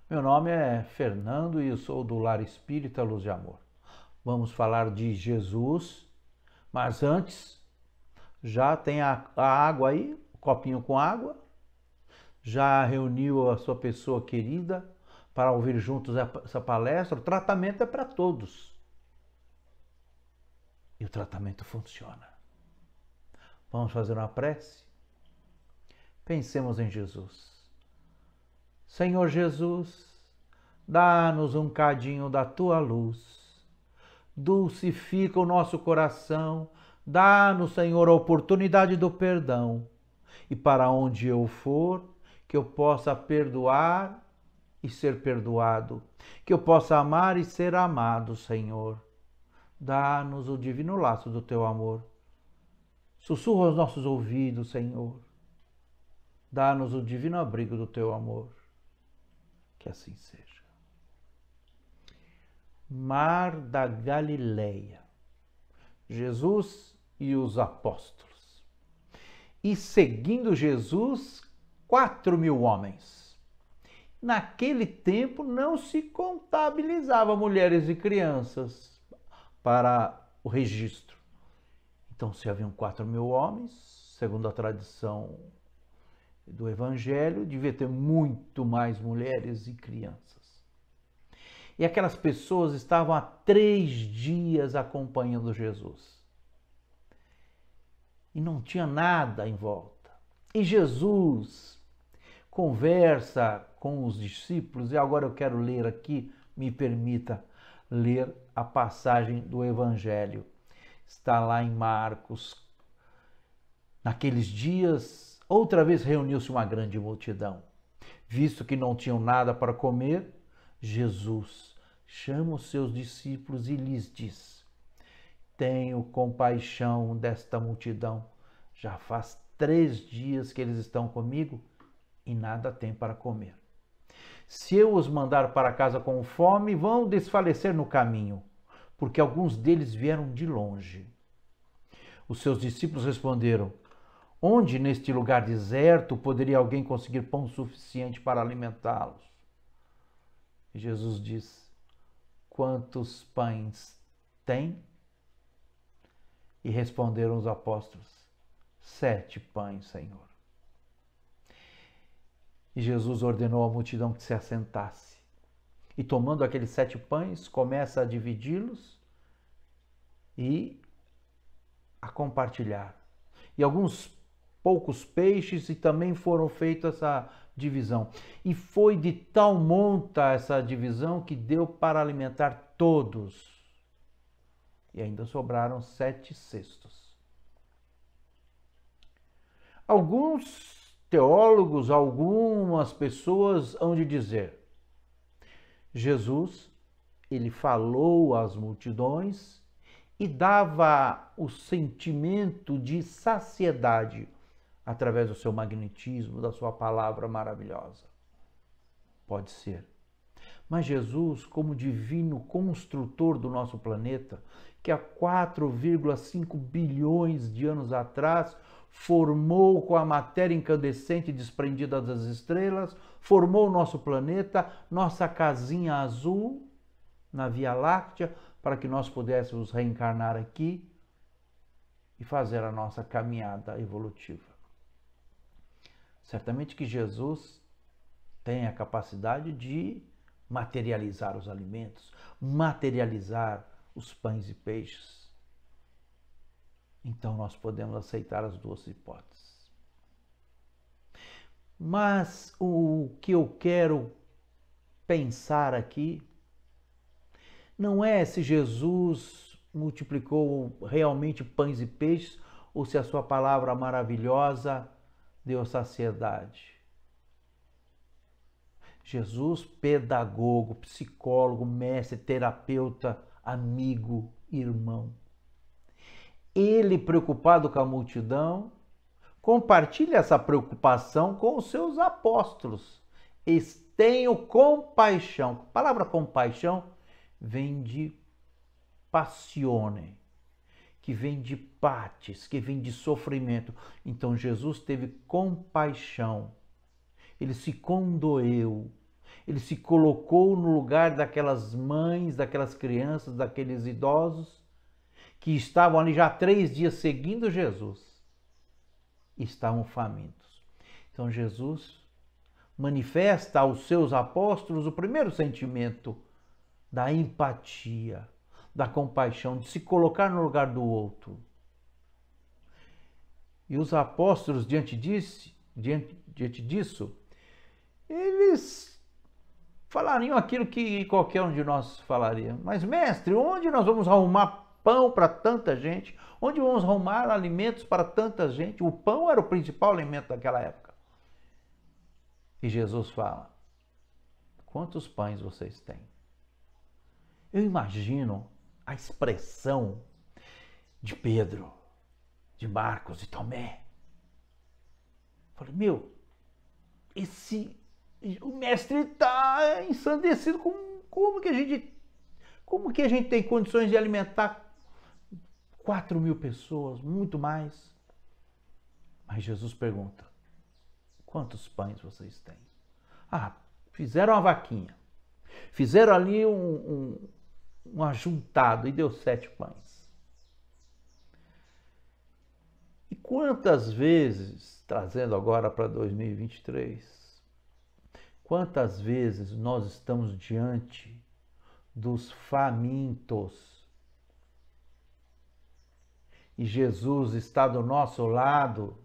Meu nome é Fernando e eu sou do Lar Espírita Luz de Amor. Vamos falar de Jesus, mas antes, já tem a água aí, o copinho com água? Já reuniu a sua pessoa querida para ouvir juntos essa palestra? O tratamento é para todos. E o tratamento funciona. Vamos fazer uma prece? Pensemos em Jesus. Senhor Jesus, dá-nos um cadinho da tua luz. Dulcifica o nosso coração. Dá-nos, Senhor, a oportunidade do perdão. E para onde eu for, que eu possa perdoar e ser perdoado. Que eu possa amar e ser amado, Senhor. Dá-nos o divino laço do teu amor. Sussurra aos nossos ouvidos, Senhor. Dá-nos o divino abrigo do teu amor. Que assim seja. Mar da Galileia. Jesus e os apóstolos. E seguindo Jesus, 4.000 homens. Naquele tempo não se contabilizava mulheres e crianças para o registro. Então, se haviam 4.000 homens, segundo a tradição do Evangelho, devia ter muito mais mulheres e crianças. E aquelas pessoas estavam há 3 dias acompanhando Jesus. E não tinha nada em volta. E Jesus conversa com os discípulos, e agora eu quero ler aqui, me permita ler a passagem do Evangelho. Está lá em Marcos. Naqueles dias, outra vez reuniu-se uma grande multidão. Visto que não tinham nada para comer, Jesus chama os seus discípulos e lhes diz: tenho compaixão desta multidão. Já faz 3 dias que eles estão comigo e nada têm para comer. Se eu os mandar para casa com fome, vão desfalecer no caminho, porque alguns deles vieram de longe. Os seus discípulos responderam: onde neste lugar deserto poderia alguém conseguir pão suficiente para alimentá-los? E Jesus diz: quantos pães tem? E responderam os apóstolos: 7 pães, Senhor. E Jesus ordenou à multidão que se assentasse. E tomando aqueles 7 pães, começa a dividi-los e a compartilhar. E alguns poucos peixes, e também foram feitas essa divisão. E foi de tal monta essa divisão que deu para alimentar todos. E ainda sobraram 7 cestos. Alguns teólogos, algumas pessoas hão de dizer: Jesus, ele falou às multidões e dava o sentimento de saciedade através do seu magnetismo, da sua palavra maravilhosa. Pode ser. Mas Jesus, como divino construtor do nosso planeta, que há 4,5 bilhões de anos atrás formou com a matéria incandescente desprendida das estrelas, formou o nosso planeta, nossa casinha azul na Via Láctea, para que nós pudéssemos reencarnar aqui e fazer a nossa caminhada evolutiva. Certamente que Jesus tem a capacidade de materializar os alimentos, materializar os pães e peixes. Então nós podemos aceitar as 2 hipóteses. Mas o que eu quero pensar aqui não é se Jesus multiplicou realmente pães e peixes ou se a sua palavra maravilhosa deu saciedade. Jesus, pedagogo, psicólogo, mestre, terapeuta, amigo, irmão. Ele, preocupado com a multidão, compartilha essa preocupação com os seus apóstolos. Tenho compaixão. A palavra compaixão vem de passione, que vem de patis, que vem de sofrimento. Então Jesus teve compaixão. Ele se condoeu. Ele se colocou no lugar daquelas mães, daquelas crianças, daqueles idosos que estavam ali já há 3 dias seguindo Jesus e estavam famintos. Então Jesus manifesta aos seus apóstolos o primeiro sentimento da empatia, da compaixão, de se colocar no lugar do outro. E os apóstolos, diante disso, eles falariam aquilo que qualquer um de nós falaria. Mas, mestre, onde nós vamos arrumar pão para tanta gente? Onde vamos arrumar alimentos para tanta gente? O pão era o principal alimento daquela época. E Jesus fala: quantos pães vocês têm? Eu imagino a expressão de Pedro, de Marcos e Tomé. Falei, o mestre está ensandecido. Como que a gente tem condições de alimentar 4.000 pessoas, muito mais? Mas Jesus pergunta: quantos pães vocês têm? Fizeram uma vaquinha. Fizeram ali um ajuntado e deu 7 pães. E quantas vezes, trazendo agora para 2023, quantas vezes nós estamos diante dos famintos e Jesus está do nosso lado,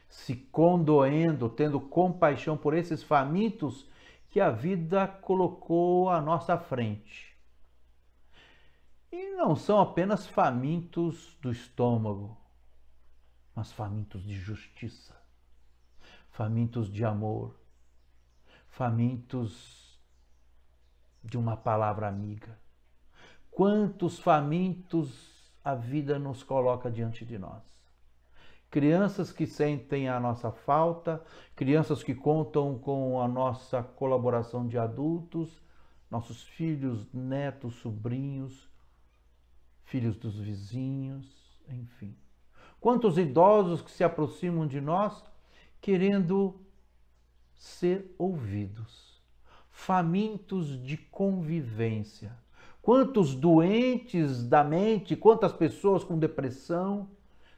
se condoendo, tendo compaixão por esses famintos que a vida colocou à nossa frente. E não são apenas famintos do estômago, mas famintos de justiça, famintos de amor, famintos de uma palavra amiga. Quantos famintos a vida nos coloca diante de nós? Crianças que sentem a nossa falta, crianças que contam com a nossa colaboração de adultos, nossos filhos, netos, sobrinhos, filhos dos vizinhos, enfim. Quantos idosos que se aproximam de nós querendo ser ouvidos, famintos de convivência. Quantos doentes da mente, quantas pessoas com depressão,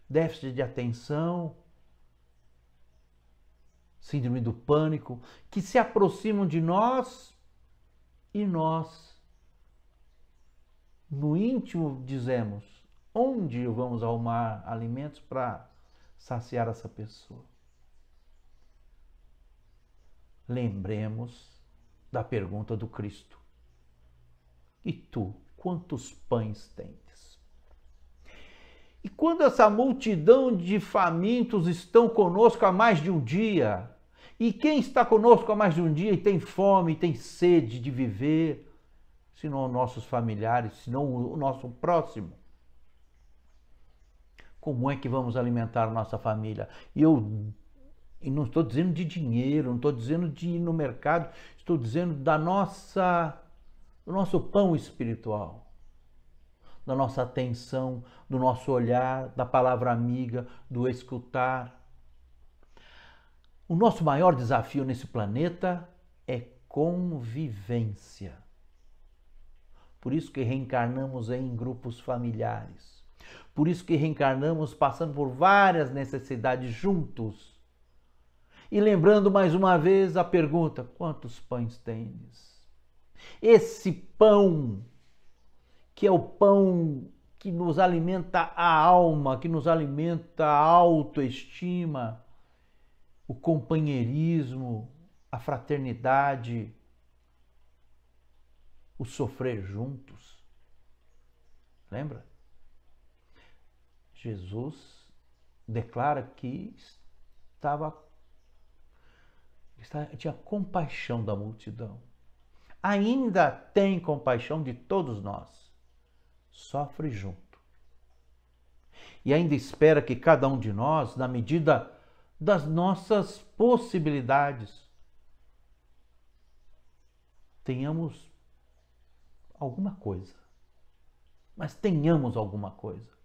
déficit de atenção, síndrome do pânico, que se aproximam de nós e nós, no íntimo, dizemos: onde vamos arrumar alimentos para saciar essa pessoa? Lembremos da pergunta do Cristo: e tu, quantos pães tens? E quando essa multidão de famintos estão conosco há mais de um dia, e quem está conosco há mais de um dia e tem fome, tem sede de viver, se não nossos familiares, se não o nosso próximo, como é que vamos alimentar a nossa família? E não estou dizendo de dinheiro, não estou dizendo de ir no mercado, estou dizendo do nosso pão espiritual, da nossa atenção, do nosso olhar, da palavra amiga, do escutar. O nosso maior desafio nesse planeta é convivência. Por isso que reencarnamos em grupos familiares. Por isso que reencarnamos passando por várias necessidades juntos. E lembrando mais uma vez a pergunta: quantos pães tendes? Esse pão, que é o pão que nos alimenta a alma, que nos alimenta a autoestima, o companheirismo, a fraternidade, o sofrer juntos. Lembra? Jesus declara que tinha compaixão da multidão. Ainda tem compaixão de todos nós. Sofre junto. E ainda espera que cada um de nós, na medida das nossas possibilidades, tenhamos alguma coisa. Mas tenhamos alguma coisa.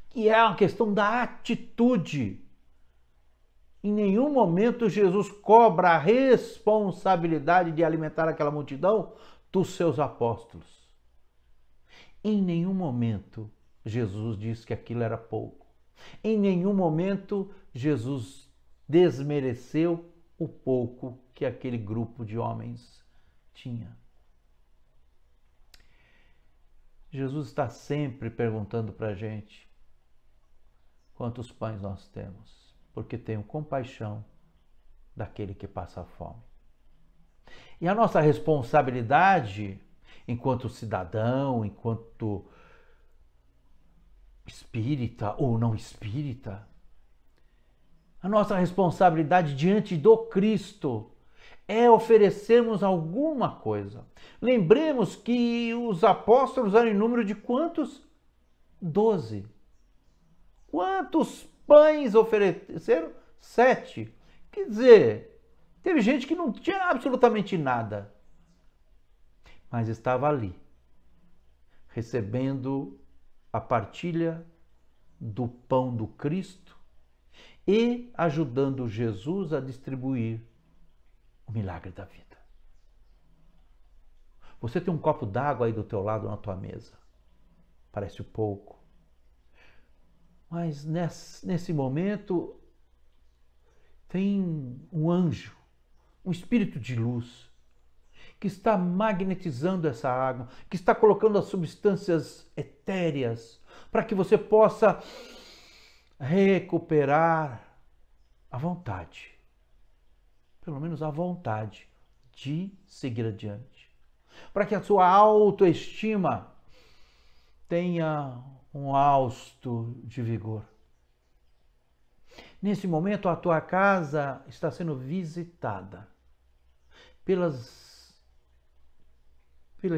Que é uma questão da atitude Em nenhum momento Jesus cobra a responsabilidade de alimentar aquela multidão dos seus apóstolos. Em nenhum momento Jesus disse que aquilo era pouco. Em nenhum momento Jesus desmereceu o pouco que aquele grupo de homens tinha. Jesus está sempre perguntando para a gente quantos pães nós temos, porque tenho compaixão daquele que passa fome. E a nossa responsabilidade, enquanto cidadão, enquanto espírita ou não espírita, a nossa responsabilidade diante do Cristo é oferecermos alguma coisa. Lembremos que os apóstolos eram em número de quantos? 12. Quantos pães ofereceram? 7. Quer dizer, teve gente que não tinha absolutamente nada, mas estava ali, recebendo a partilha do pão do Cristo e ajudando Jesus a distribuir o milagre da vida. Você tem um copo d'água aí do teu lado na tua mesa. Parece pouco. Mas nesse momento tem um anjo, um espírito de luz, que está magnetizando essa água, que está colocando as substâncias etéreas para que você possa recuperar a vontade, pelo menos a vontade de seguir adiante, para que a sua autoestima tenha um hausto de vigor. Nesse momento, a tua casa está sendo visitada pela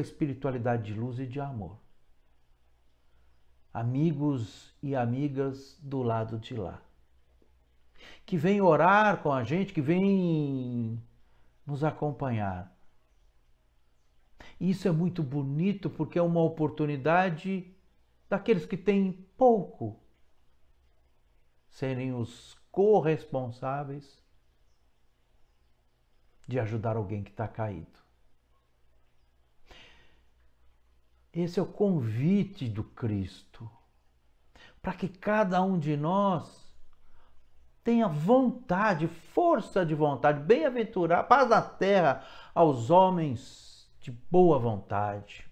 espiritualidade de luz e de amor. Amigos e amigas do lado de lá, que vêm orar com a gente, que vêm nos acompanhar. E isso é muito bonito porque é uma oportunidade daqueles que têm pouco serem os corresponsáveis de ajudar alguém que está caído. Esse é o convite do Cristo, para que cada um de nós tenha vontade, força de vontade, bem-aventurado, paz na terra aos homens de boa vontade.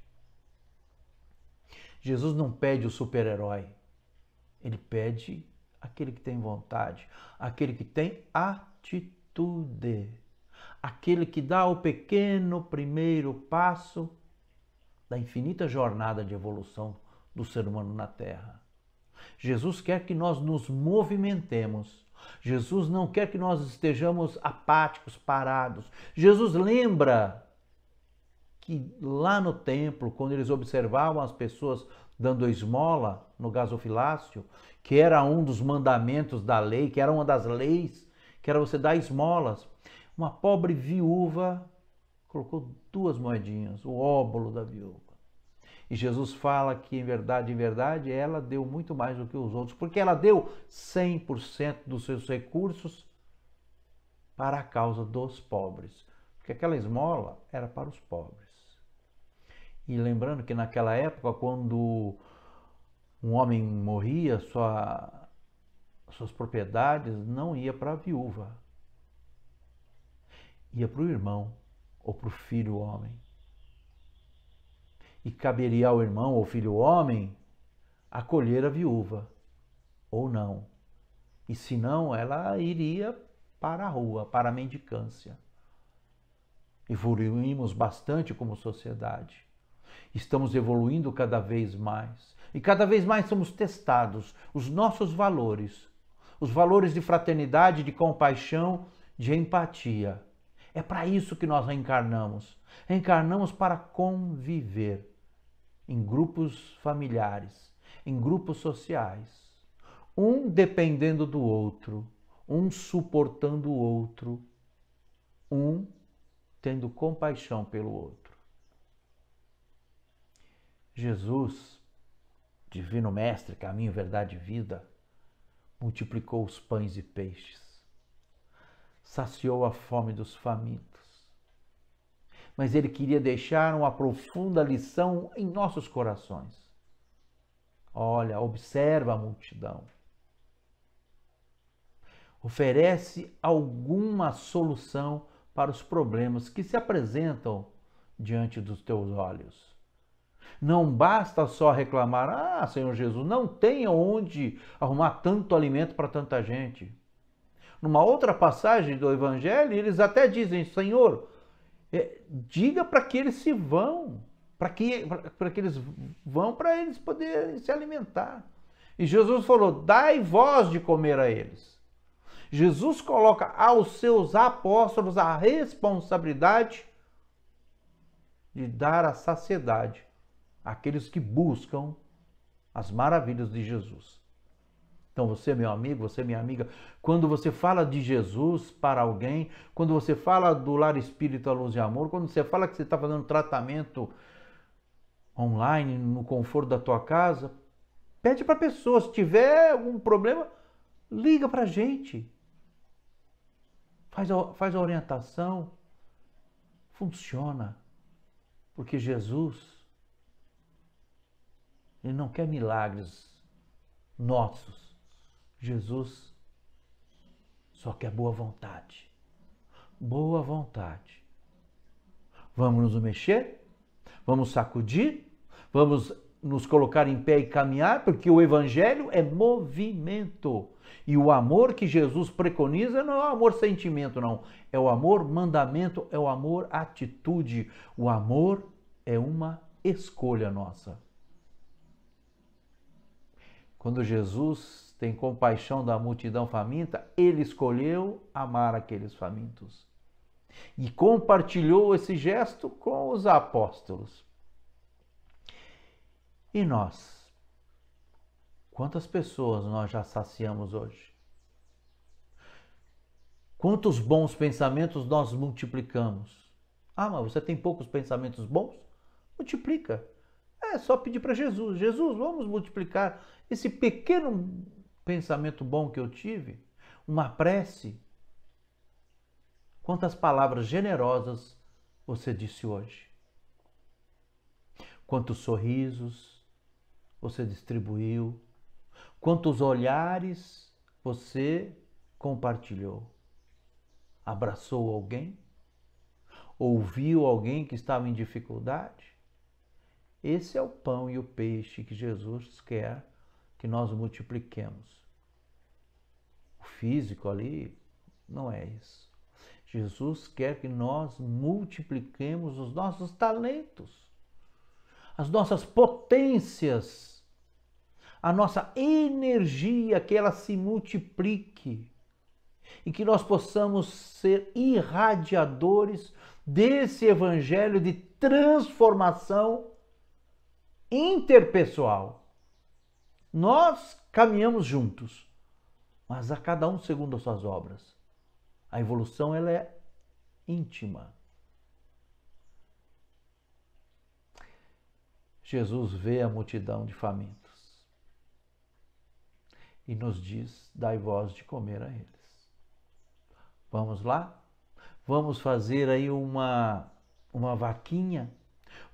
Jesus não pede o super-herói, ele pede aquele que tem vontade, aquele que tem atitude, aquele que dá o pequeno primeiro passo da infinita jornada de evolução do ser humano na Terra. Jesus quer que nós nos movimentemos. Jesus não quer que nós estejamos apáticos, parados. Jesus lembra que lá no templo, quando eles observavam as pessoas dando esmola no gasofilácio, que era um dos mandamentos da lei, que era uma das leis, que era você dar esmolas, uma pobre viúva colocou 2 moedinhas, o óbolo da viúva. E Jesus fala que, em verdade, ela deu muito mais do que os outros, porque ela deu 100% dos seus recursos para a causa dos pobres. Porque aquela esmola era para os pobres. E lembrando que naquela época, quando um homem morria, suas propriedades não ia para a viúva, ia para o irmão ou para o filho homem. E caberia ao irmão ou filho homem acolher a viúva, ou não. E se não, ela iria para a rua, para a mendicância. Evoluímos bastante como sociedade. Estamos evoluindo cada vez mais. E cada vez mais somos testados os nossos valores. Os valores de fraternidade, de compaixão, de empatia. É para isso que nós reencarnamos. Reencarnamos para conviver em grupos familiares, em grupos sociais. Um dependendo do outro, um suportando o outro, um tendo compaixão pelo outro. Jesus, Divino Mestre, caminho, verdade e vida, multiplicou os pães e peixes. saciou a fome dos famintos. Mas ele queria deixar uma profunda lição em nossos corações. Olha, observa a multidão. Oferece alguma solução para os problemas que se apresentam diante dos teus olhos. Não basta só reclamar: ah, Senhor Jesus, não tem onde arrumar tanto alimento para tanta gente. Numa outra passagem do Evangelho, eles até dizem: Senhor, diga para que eles se vão, para que eles vão, para eles poderem se alimentar. E Jesus falou: dai vós de comer a eles. Jesus coloca aos seus apóstolos a responsabilidade de dar a saciedade àqueles que buscam as maravilhas de Jesus. Então você, meu amigo, você, minha amiga, quando você fala de Jesus para alguém, quando você fala do Lar Espírita Luz e Amor, quando você fala que você está fazendo tratamento online, no conforto da tua casa, pede para a pessoa, se tiver algum problema, liga para a gente. Faz a orientação. Funciona. Porque Jesus, ele não quer milagres nossos. Jesus só quer boa vontade. Boa vontade. Vamos nos mexer? Vamos sacudir? Vamos nos colocar em pé e caminhar? Porque o Evangelho é movimento. E o amor que Jesus preconiza não é o amor sentimento, não. É o amor mandamento, é o amor atitude. O amor é uma escolha nossa. Quando Jesus tem compaixão da multidão faminta, ele escolheu amar aqueles famintos. E compartilhou esse gesto com os apóstolos. E nós? Quantas pessoas nós já saciamos hoje? Quantos bons pensamentos nós multiplicamos? Ah, mas você tem poucos pensamentos bons? Multiplica. É só pedir para Jesus. Jesus, vamos multiplicar esse pequeno pensamento bom que eu tive. Uma prece. Quantas palavras generosas você disse hoje? Quantos sorrisos você distribuiu? Quantos olhares você compartilhou? Abraçou alguém? Ouviu alguém que estava em dificuldade? Esse é o pão e o peixe que Jesus quer que nós multipliquemos. O físico ali não é isso. Jesus quer que nós multipliquemos os nossos talentos, as nossas potências, a nossa energia, que ela se multiplique e que nós possamos ser irradiadores desse evangelho de transformação interpessoal. Nós caminhamos juntos, mas a cada um segundo as suas obras. A evolução ela é íntima. Jesus vê a multidão de famintos e nos diz: dai vós de comer a eles. Vamos lá? Vamos fazer aí uma vaquinha?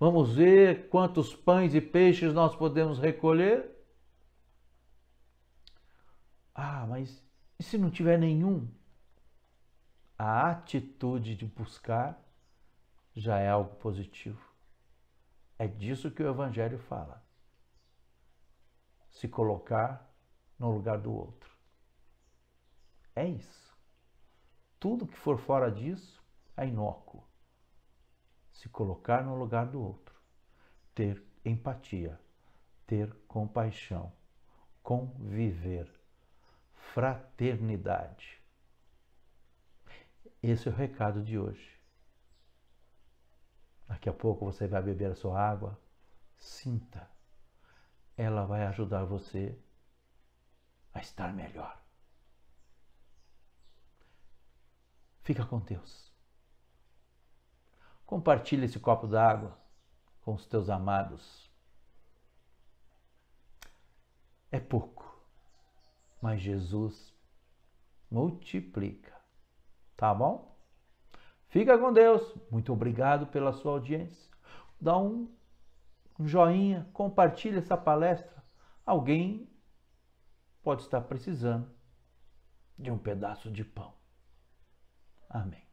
Vamos ver quantos pães e peixes nós podemos recolher? Ah, mas e se não tiver nenhum? A atitude de buscar já é algo positivo. É disso que o Evangelho fala. Se colocar no lugar do outro. É isso. Tudo que for fora disso é inócuo. Se colocar no lugar do outro. Ter empatia. Ter compaixão. Conviver. Fraternidade. Esse é o recado de hoje. Daqui a pouco você vai beber a sua água. Sinta. Ela vai ajudar você a estar melhor. Fica com Deus. Compartilhe esse copo d'água com os teus amados. É pouco, mas Jesus multiplica. Tá bom? Fica com Deus. Muito obrigado pela sua audiência. Dá um joinha, compartilha essa palestra. Alguém pode estar precisando de um pedaço de pão. Amém.